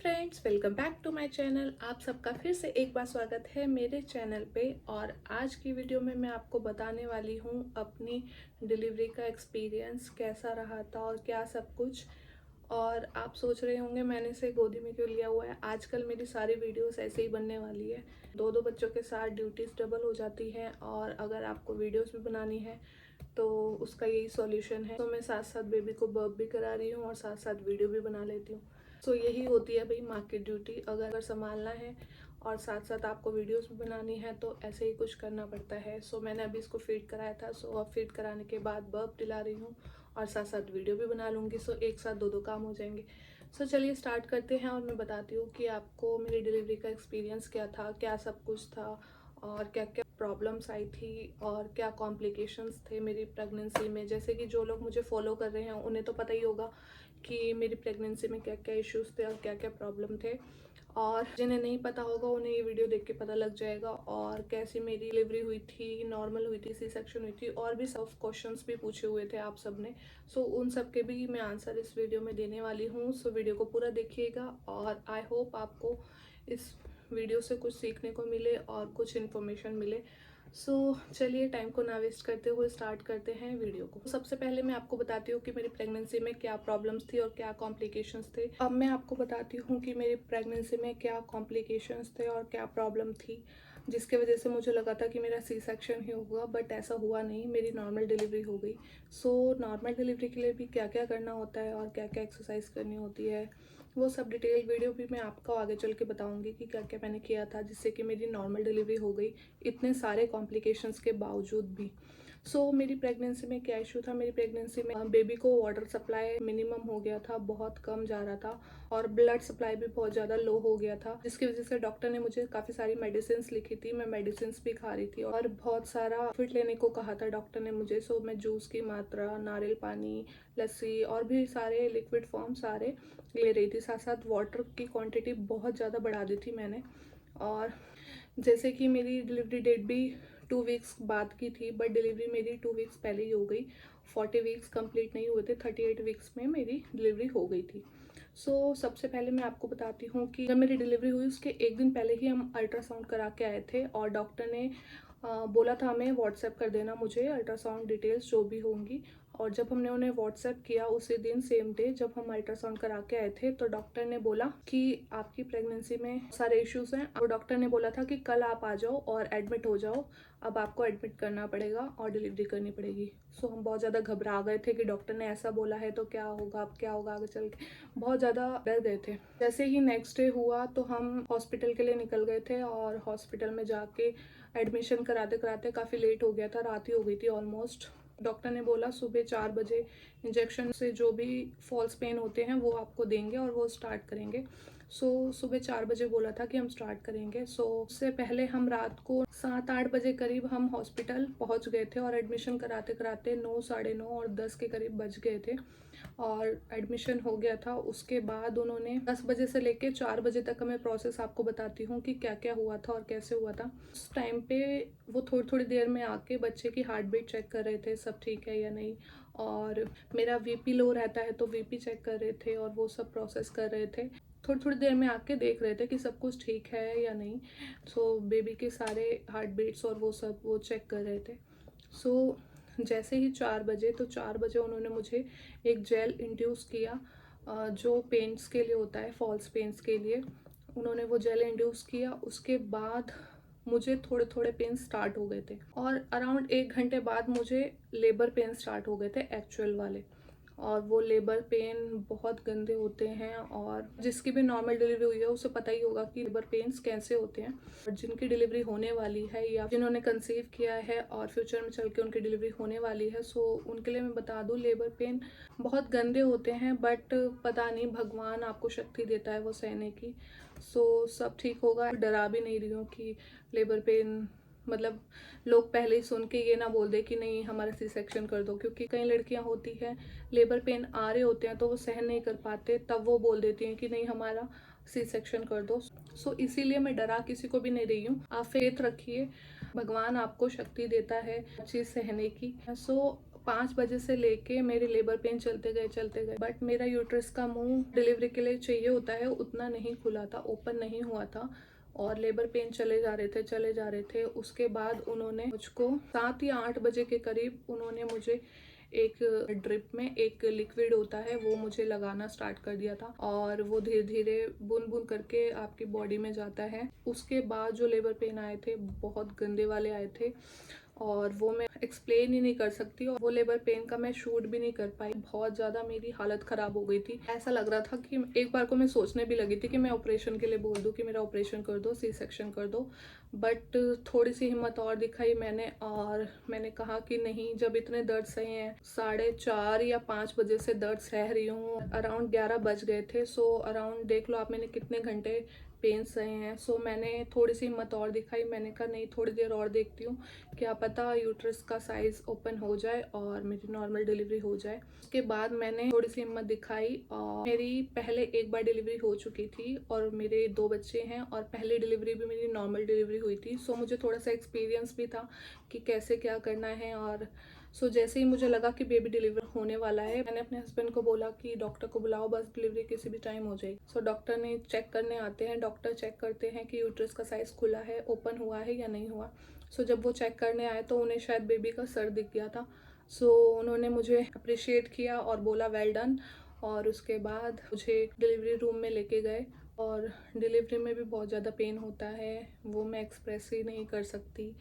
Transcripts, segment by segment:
Friends, welcome back to my channel. आप सबका फिर से एक बार स्वागत है मेरे चैनल पे। और आज की वीडियो में मैं आपको बताने वाली हूँ अपनी डिलीवरी का एक्सपीरियंस कैसा रहा था और क्या सब कुछ। और आप सोच रहे होंगे मैंने इसे गोदी में क्यों लिया हुआ है। आजकल मेरी सारी वीडियोस ऐसे ही बनने वाली है। दो दो बच्चों के साथ ड्यूटीज़ डबल हो जाती हैं और अगर आपको वीडियोस भी बनानी है तो उसका यही सॉल्यूशन है। तो मैं साथ साथ बेबी को बर्प भी करा रही हूँ और साथ साथ वीडियो भी बना लेती हूँ। सो यही होती है भाई माँ की ड्यूटी। अगर संभालना है और साथ साथ आपको वीडियोस भी बनानी है तो ऐसे ही कुछ करना पड़ता है। सो मैंने अभी इसको फीड कराया था। सो अब फीड कराने के बाद बर्प दिला रही हूँ और साथ साथ वीडियो भी बना लूँगी। सो एक साथ दो दो काम हो जाएंगे। सो चलिए स्टार्ट करते हैं और मैं बताती हूँ कि आपको मेरी डिलीवरी का एक्सपीरियंस क्या था, क्या सब कुछ था और क्या क्या प्रॉब्लम्स आई थी और क्या कॉम्प्लिकेशंस थे मेरी प्रेगनेंसी में। जैसे कि जो लोग मुझे फॉलो कर रहे हैं उन्हें तो पता ही होगा कि मेरी प्रेगनेंसी में क्या क्या इश्यूज़ थे और क्या क्या प्रॉब्लम थे। और जिन्हें नहीं पता होगा उन्हें ये वीडियो देख के पता लग जाएगा। और कैसी मेरी डिलीवरी हुई थी, नॉर्मल हुई थी, सी सेक्शन हुई थी, और भी सब क्वेश्चंस भी पूछे हुए थे आप सब ने। सो उन सब के भी मैं आंसर इस वीडियो में देने वाली हूँ। सो वीडियो को पूरा देखिएगा और आई होप आपको इस वीडियो से कुछ सीखने को मिले और कुछ इन्फॉर्मेशन मिले। सो चलिए टाइम को ना वेस्ट करते हुए स्टार्ट करते हैं वीडियो को। सबसे पहले मैं आपको बताती हूँ कि मेरी प्रेगनेंसी में क्या प्रॉब्लम्स थी और क्या कॉम्प्लिकेशंस थे। अब मैं आपको बताती हूँ कि मेरी प्रेगनेंसी में क्या कॉम्प्लिकेशंस थे और क्या प्रॉब्लम थी जिसके वजह से मुझे लगा था कि मेरा सी सेक्शन ही होगा, बट ऐसा हुआ नहीं, मेरी नॉर्मल डिलीवरी हो गई। सो नॉर्मल डिलीवरी के लिए भी क्या क्या करना होता है और क्या क्या एक्सरसाइज करनी होती है वो सब डिटेल वीडियो भी मैं आपको आगे चल के बताऊंगी कि क्या क्या मैंने किया था जिससे कि मेरी नॉर्मल डिलीवरी हो गई इतने सारे कॉम्प्लिकेशंस के बावजूद भी। मेरी प्रेगनेंसी में क्या इशू था, मेरी प्रेगनेंसी में बेबी को वाटर सप्लाई मिनिमम हो गया था, बहुत कम जा रहा था और ब्लड सप्लाई भी बहुत ज़्यादा लो हो गया था, जिसकी वजह से डॉक्टर ने मुझे काफ़ी सारी मेडिसिन लिखी थी। मैं मेडिसिन भी खा रही थी और बहुत सारा फिट लेने को कहा था डॉक्टर ने मुझे। मैं जूस की मात्रा, नारियल पानी, लस्सी और भी सारे लिक्विड फॉर्म सारे ले रही थी। साथ साथ वाटर की क्वांटिटी बहुत ज़्यादा बढ़ा दी थी मैंने। और जैसे कि मेरी डिलीवरी डेट भी 2 वीक्स बाद की थी, बट डिलीवरी मेरी 2 वीक्स पहले ही हो गई। 40 वीक्स कंप्लीट नहीं हुए थे, 38 वीक्स में मेरी डिलीवरी हो गई थी। सबसे पहले मैं आपको बताती हूँ कि जब मेरी डिलीवरी हुई उसके एक दिन पहले ही हम अल्ट्रासाउंड करा के आए थे और डॉक्टर ने बोला था हमें व्हाट्सएप कर देना मुझे अल्ट्रासाउंड डिटेल्स जो भी होंगी। और जब हमने उन्हें व्हाट्सएप किया उसी दिन सेम डे जब हम अल्ट्रासाउंड करा के आए थे तो डॉक्टर ने बोला कि आपकी प्रेगनेंसी में सारे इश्यूज हैं। और डॉक्टर ने बोला था कि कल आप आ जाओ और एडमिट हो जाओ, अब आपको एडमिट करना पड़ेगा और डिलीवरी करनी पड़ेगी। हम बहुत ज़्यादा घबरा गए थे कि डॉक्टर ने ऐसा बोला है तो क्या होगा, अब क्या होगा आगे चल के, बहुत ज़्यादा डर गए थे। जैसे ही नेक्स्ट डे हुआ तो हम हॉस्पिटल के लिए निकल गए थे और हॉस्पिटल में जाके एडमिशन कराते कराते काफ़ी लेट हो गया था, रात ही हो गई थी ऑलमोस्ट। डॉक्टर ने बोला सुबह 4 बजे इंजेक्शन से जो भी फॉल्स पेन होते हैं वो आपको देंगे और वो स्टार्ट करेंगे। सुबह 4 बजे बोला था कि हम स्टार्ट करेंगे। उससे पहले हम रात को 7-8 बजे करीब हम हॉस्पिटल पहुंच गए थे और एडमिशन कराते कराते 9, साढ़े 9 और 10 के करीब बज गए थे और एडमिशन हो गया था। उसके बाद उन्होंने 10 बजे से लेके 4 बजे तक मैं प्रोसेस आपको बताती हूँ कि क्या क्या हुआ था और कैसे हुआ था। उस टाइम पे वो थोड़ी थोड़ी देर में आके बच्चे की हार्ट बीट चेक कर रहे थे, सब ठीक है या नहीं। और मेरा वीपी लो रहता है तो वीपी चेक कर रहे थे और वो सब प्रोसेस कर रहे थे। थोड़ी थोड़ी देर में आके देख रहे थे कि सब कुछ ठीक है या नहीं। बेबी के सारे हार्ट बीट्स और वो सब वो चेक कर रहे थे। जैसे ही 4 बजे, तो 4 बजे उन्होंने मुझे एक जेल इंड्यूस किया जो पेन्स के लिए होता है, फॉल्स पेन्स के लिए उन्होंने वो जेल इंड्यूस किया। उसके बाद मुझे थोड़े थोड़े पेन स्टार्ट हो गए थे और अराउंड 1 घंटे बाद मुझे लेबर पेन स्टार्ट हो गए थे एक्चुअल वाले। और वो लेबर पेन बहुत गंदे होते हैं और जिसकी भी नॉर्मल डिलीवरी हुई है उसे पता ही होगा कि लेबर पेन्स कैसे होते हैं। और जिनकी डिलीवरी होने वाली है या जिन्होंने कंसीव किया है और फ्यूचर में चल के उनकी डिलीवरी होने वाली है, उनके लिए मैं बता दूं लेबर पेन बहुत गंदे होते हैं, बट पता नहीं भगवान आपको शक्ति देता है वो सहने की। सब ठीक होगा। डरा भी नहीं रही हूँ कि लेबर पेन मतलब लोग पहले ही सुन के ये ना बोल दे कि नहीं हमारा सी सेक्शन कर दो, क्योंकि कई लड़कियां होती है लेबर पेन आ रहे होते हैं तो वो सहन नहीं कर पाते, तब वो बोल देती हैं कि नहीं हमारा सी सेक्शन कर दो। इसीलिए मैं डरा किसी को भी नहीं रही हूँ। आप फेथ रखिए, भगवान आपको शक्ति देता है चीज़ सहने की। 5 बजे से लेके मेरे लेबर पेन चलते गए, बट मेरा यूट्रस का मुंह डिलीवरी के लिए चाहिए होता है उतना नहीं खुला था, ओपन नहीं हुआ था और लेबर पेन चले जा रहे थे। उसके बाद उन्होंने मुझको 7 या 8 बजे के करीब उन्होंने मुझे एक ड्रिप में एक लिक्विड होता है वो मुझे लगाना स्टार्ट कर दिया था और वो धीरे धीरे बूंद बूंद करके आपकी बॉडी में जाता है। उसके बाद जो लेबर पेन आए थे बहुत गंदे वाले आए थे और वो मैं एक्सप्लेन ही नहीं कर सकती और वो लेबर पेन का मैं शूट भी नहीं कर पाई। बहुत ज़्यादा मेरी हालत ख़राब हो गई थी। ऐसा लग रहा था कि एक बार को मैं सोचने भी लगी थी कि मैं ऑपरेशन के लिए बोल दूँ कि मेरा ऑपरेशन कर दो, सी सेक्शन कर दो, बट थोड़ी सी हिम्मत और दिखाई मैंने और मैंने कहा कि नहीं, जब इतने दर्द सहे हैं, 4:30 या 5 बजे से दर्द सह रही हूँ, अराउंड 11 बज गए थे। सो अराउंड देख लो आप मैंने कितने घंटे पेन सहे हैं। सो मैंने थोड़ी सी हिम्मत और दिखाई, मैंने कहा नहीं थोड़ी देर और देखती हूँ, क्या पता यूट्रस का साइज ओपन हो जाए और मेरी नॉर्मल डिलीवरी हो जाए। उसके बाद मैंने थोड़ी सी हिम्मत दिखाई और मेरी पहले एक बार डिलीवरी हो चुकी थी और मेरे 2 बच्चे हैं और पहली डिलीवरी भी मेरी नॉर्मल डिलीवरी हुई थी। सो मुझे थोड़ा सा एक्सपीरियंस भी था कि कैसे क्या करना है। और सो जैसे ही मुझे लगा कि बेबी डिलीवर होने वाला है, मैंने अपने हस्बैंड को बोला कि डॉक्टर को बुलाओ, बस डिलीवरी किसी भी टाइम हो जाएगी। सो डॉक्टर ने चेक करने आते हैं, डॉक्टर चेक करते हैं कि यूट्रस का साइज खुला है, ओपन हुआ है या नहीं हुआ। सो जब वो चेक करने आए तो उन्हें शायद बेबी का सर दिख गया था। सो उन्होंने मुझे अप्रिशिएट किया और बोला वेल डन। और उसके बाद मुझे डिलीवरी रूम में लेके गए और डिलीवरी में भी बहुत ज़्यादा पेन होता है, वो मैं एक्सप्रेस ही नहीं कर सकती,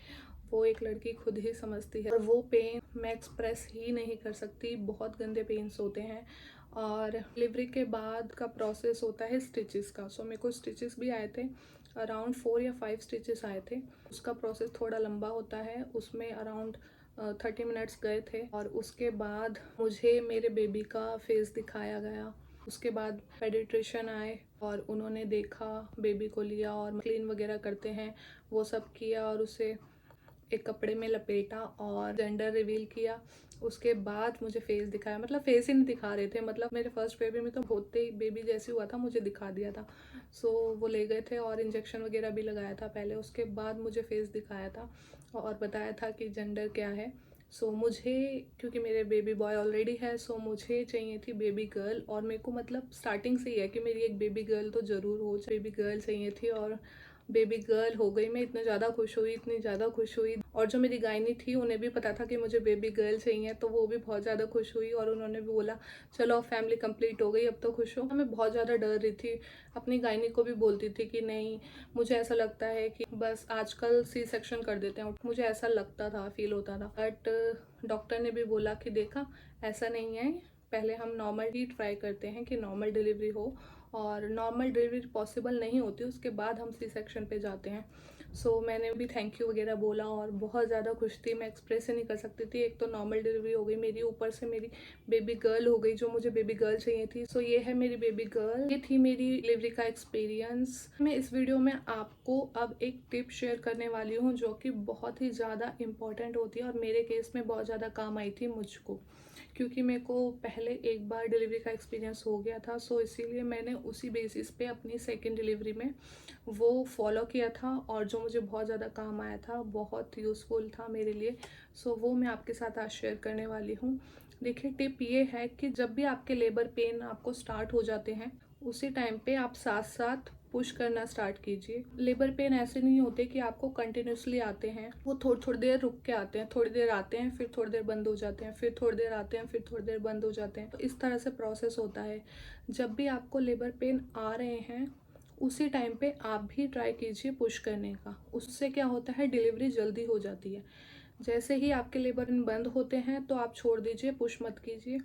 वो एक लड़की खुद ही समझती है और वो पेन मैं एक्सप्रेस ही नहीं कर सकती। बहुत गंदे पेन्स होते हैं। और डिलीवरी के बाद का प्रोसेस होता है स्टिचेस का। सो मेरे को स्टिचेस भी आए थे, अराउंड 4 या 5 स्टिचेस आए थे। उसका प्रोसेस थोड़ा लंबा होता है, उसमें अराउंड 30 मिनट्स गए थे। और उसके बाद मुझे मेरे बेबी का फेस दिखाया गया। उसके बाद पेडिट्रिशियन आए और उन्होंने देखा, बेबी को लिया और क्लीन वगैरह करते हैं वो सब किया और उसे एक कपड़े में लपेटा और जेंडर रिवील किया। उसके बाद मुझे फेस दिखाया, मतलब फेस ही नहीं दिखा रहे थे, मतलब मेरे फर्स्ट बेबी में तो होते ही बेबी जैसे हुआ था मुझे दिखा दिया था। सो वो ले गए थे और इंजेक्शन वगैरह भी लगाया था पहले, उसके बाद मुझे फेस दिखाया था और बताया था कि जेंडर क्या है। सो मुझे, क्योंकि मेरे बेबी बॉय ऑलरेडी है, सो मुझे चाहिए थी बेबी गर्ल। और मेरे को मतलब स्टार्टिंग से ही है कि मेरी एक बेबी गर्ल तो ज़रूर हो, बेबी गर्ल चाहिए थी और बेबी गर्ल हो गई। मैं इतना ज़्यादा खुश हुई, इतनी ज़्यादा खुश हुई। और जो मेरी गायनी थी उन्हें भी पता था कि मुझे बेबी गर्ल चाहिए, तो वो भी बहुत ज़्यादा खुश हुई और उन्होंने भी बोला चलो अब फैमिली कंप्लीट हो गई, अब तो खुश हो। मैं बहुत ज़्यादा डर रही थी, अपनी गायनी को भी बोलती थी कि नहीं, मुझे ऐसा लगता है कि बस आजकल सी सेक्शन कर देते हैं, मुझे ऐसा लगता था, फील होता था। बट डॉक्टर ने भी बोला कि देखा ऐसा नहीं है, पहले हम नॉर्मल ही ट्राई करते हैं कि नॉर्मल डिलीवरी हो, और नॉर्मल डिलीवरी पॉसिबल नहीं होती उसके बाद हम सी सेक्शन पे जाते हैं। सो मैंने भी थैंक यू वगैरह बोला और बहुत ज़्यादा खुश थी, मैं एक्सप्रेस ही नहीं कर सकती थी। एक तो नॉर्मल डिलीवरी हो गई मेरी, ऊपर से मेरी बेबी गर्ल हो गई जो मुझे बेबी गर्ल चाहिए थी। सो ये है मेरी बेबी गर्ल, ये थी मेरी डिलीवरी का एक्सपीरियंस। मैं इस वीडियो में आपको अब एक टिप शेयर करने वाली हूँ जो कि बहुत ही ज़्यादा इम्पॉर्टेंट होती है और मेरे केस में बहुत ज़्यादा काम आई थी मुझको, क्योंकि मेरे को पहले एक बार डिलीवरी का एक्सपीरियंस हो गया था। सो इसीलिए मैंने उसी बेसिस पे अपनी सेकंड डिलीवरी में वो फॉलो किया था और जो मुझे बहुत ज़्यादा काम आया था, बहुत यूज़फुल था मेरे लिए। सो वो मैं आपके साथ आज शेयर करने वाली हूँ। देखिए टिप ये है कि जब भी आपके लेबर पेन आपको स्टार्ट हो जाते हैं, उसी टाइम पे आप साथ साथ पुश करना स्टार्ट कीजिए। लेबर पेन ऐसे नहीं होते कि आपको कंटिन्यूसली आते हैं, वो थोड़ी थोड़ी देर रुक के आते हैं, थोड़ी देर आते हैं फिर थोड़ी देर बंद हो जाते हैं, फिर थोड़ी देर आते हैं फिर थोड़ी देर बंद हो जाते हैं। तो इस तरह से प्रोसेस होता है। जब भी आपको लेबर पेन आ रहे हैं उसी टाइम पे आप भी ट्राई कीजिए पुश करने का। उससे क्या होता है, डिलीवरी जल्दी हो जाती है। जैसे ही आपके लेबर पेन बंद होते हैं तो आप छोड़ दीजिए, पुश मत कीजिए।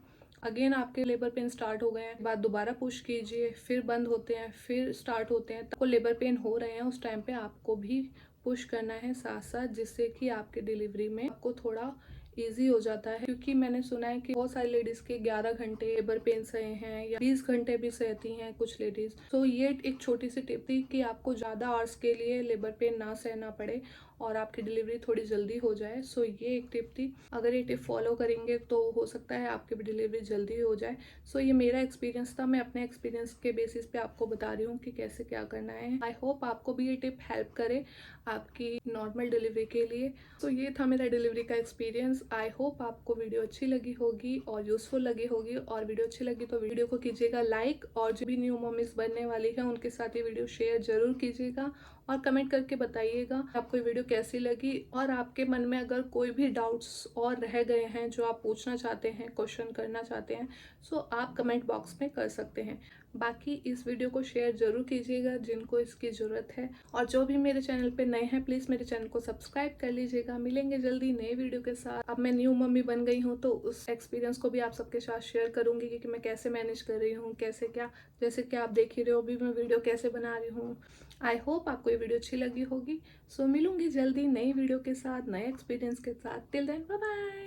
अगेन आपके लेबर पेन स्टार्ट हो गए हैं, बाद दोबारा पुश कीजिए, फिर बंद होते हैं, फिर स्टार्ट होते हैं। तो लेबर पेन हो रहे हैं उस टाइम पे आपको भी पुश करना है साथ साथ, जिससे कि आपके डिलीवरी में आपको थोड़ा ईजी हो जाता है। क्योंकि मैंने सुना है कि बहुत सारी लेडीज के 11 घंटे लेबर पेन सहे हैं या 20 घंटे भी सहती हैं कुछ लेडीज। तो ये एक छोटी सी टिप थी कि आपको ज़्यादा आवर्स के लिए लेबर पेन ना सहना पड़े और आपकी डिलीवरी थोड़ी जल्दी हो जाए। सो ये एक टिप थी, अगर ये टिप फॉलो करेंगे तो हो सकता है आपकी भी डिलीवरी जल्दी हो जाए। सो ये मेरा एक्सपीरियंस था, मैं अपने एक्सपीरियंस के बेसिस पे आपको बता रही हूँ कि कैसे क्या करना है। आई होप आपको भी ये टिप हेल्प करे आपकी नॉर्मल डिलीवरी के लिए। तो ये था मेरा डिलीवरी का एक्सपीरियंस। आई होप आपको वीडियो अच्छी लगी होगी और यूज़फुल लगी होगी, और वीडियो अच्छी लगी तो वीडियो को कीजिएगा लाइक, और जो भी न्यू मम्मीज बनने वाली है उनके साथ ये वीडियो शेयर जरूर कीजिएगा, और कमेंट करके बताइएगा आपको ये वीडियो कैसी लगी, और आपके मन में अगर कोई भी डाउट्स और रह गए हैं जो आप पूछना चाहते हैं, क्वेश्चन करना चाहते हैं, सो आप कमेंट बॉक्स में कर सकते हैं। बाकी इस वीडियो को शेयर जरूर कीजिएगा जिनको इसकी ज़रूरत है, और जो भी मेरे चैनल पे नए हैं प्लीज़ मेरे चैनल को सब्सक्राइब कर लीजिएगा। मिलेंगे जल्दी नए वीडियो के साथ। अब मैं न्यू मम्मी बन गई हूँ तो उस एक्सपीरियंस को भी आप सबके साथ शेयर करूँगी कि मैं कैसे मैनेज कर रही हूँ, कैसे क्या, जैसे कि आप देख ही रहे हो अभी मैं वीडियो कैसे बना रही हूँ। आई होप आपको ये वीडियो अच्छी लगी होगी। सो मिलूंगी जल्दी नई वीडियो के साथ, नए एक्सपीरियंस के साथ। Till then bye bye.